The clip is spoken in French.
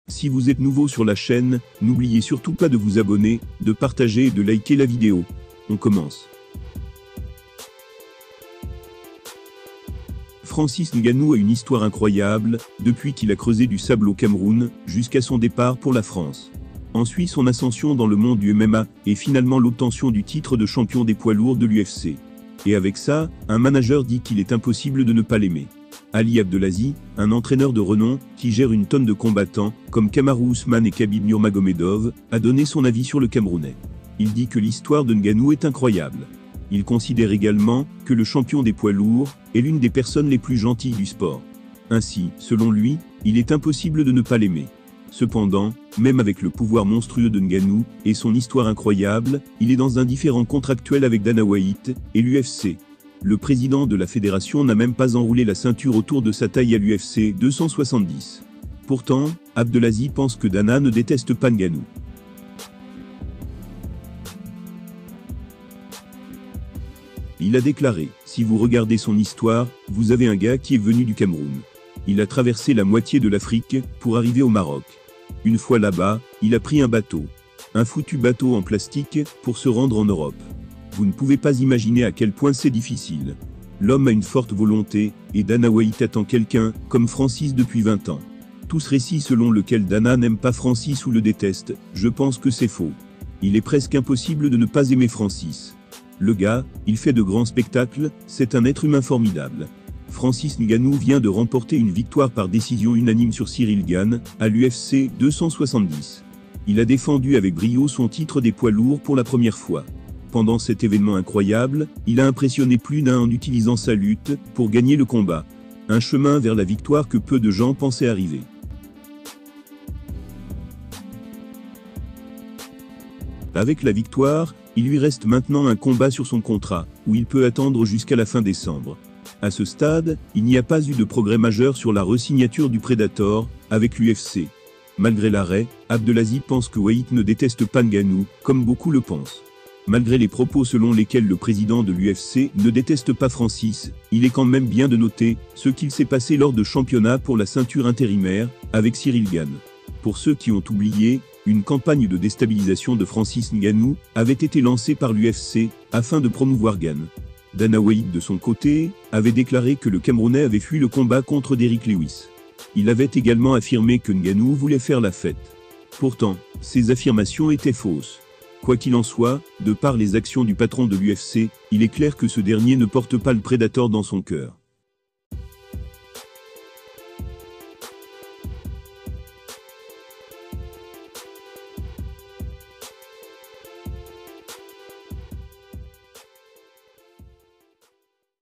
Si vous êtes nouveau sur la chaîne, n'oubliez surtout pas de vous abonner, de partager et de liker la vidéo. On commence. Francis Ngannou a une histoire incroyable, depuis qu'il a creusé du sable au Cameroun, jusqu'à son départ pour la France. Ensuite son ascension dans le monde du MMA, et finalement l'obtention du titre de champion des poids lourds de l'UFC. Et avec ça, un manager dit qu'il est impossible de ne pas l'aimer. Ali Abdelaziz, un entraîneur de renom, qui gère une tonne de combattants, comme Kamaru Usman et Khabib Nurmagomedov, a donné son avis sur le Camerounais. Il dit que l'histoire de Ngannou est incroyable. Il considère également que le champion des poids lourds est l'une des personnes les plus gentilles du sport. Ainsi, selon lui, il est impossible de ne pas l'aimer. Cependant, même avec le pouvoir monstrueux de Ngannou et son histoire incroyable, il est dans un différend contractuel avec Dana White et l'UFC. Le président de la fédération n'a même pas enroulé la ceinture autour de sa taille à l'UFC 270. Pourtant, Abdelaziz pense que Dana ne déteste pas Ngannou. Il a déclaré, si vous regardez son histoire, vous avez un gars qui est venu du Cameroun. Il a traversé la moitié de l'Afrique pour arriver au Maroc. Une fois là-bas, il a pris un bateau. Un foutu bateau en plastique pour se rendre en Europe. Vous ne pouvez pas imaginer à quel point c'est difficile. L'homme a une forte volonté, et Dana White attend quelqu'un, comme Francis depuis 20 ans. Tout ce récit selon lequel Dana n'aime pas Francis ou le déteste, je pense que c'est faux. Il est presque impossible de ne pas aimer Francis. Le gars, il fait de grands spectacles, c'est un être humain formidable. Francis Ngannou vient de remporter une victoire par décision unanime sur Ciryl Gane, à l'UFC 270. Il a défendu avec brio son titre des poids lourds pour la première fois. Pendant cet événement incroyable, il a impressionné plus d'un en utilisant sa lutte pour gagner le combat. Un chemin vers la victoire que peu de gens pensaient arriver. Avec la victoire, il lui reste maintenant un combat sur son contrat, où il peut attendre jusqu'à la fin décembre. À ce stade, il n'y a pas eu de progrès majeur sur la re-signature du Predator avec l'UFC. Malgré l'arrêt, Abdelaziz pense que White ne déteste pas Ngannou, comme beaucoup le pensent. Malgré les propos selon lesquels le président de l'UFC ne déteste pas Francis, il est quand même bien de noter ce qu'il s'est passé lors de championnats pour la ceinture intérimaire, avec Ciryl Gane. Pour ceux qui ont oublié, une campagne de déstabilisation de Francis Ngannou avait été lancée par l'UFC, afin de promouvoir Gane. Dana White de son côté, avait déclaré que le Camerounais avait fui le combat contre Derrick Lewis. Il avait également affirmé que Ngannou voulait faire la fête. Pourtant, ces affirmations étaient fausses. Quoi qu'il en soit, de par les actions du patron de l'UFC, il est clair que ce dernier ne porte pas le Predator dans son cœur.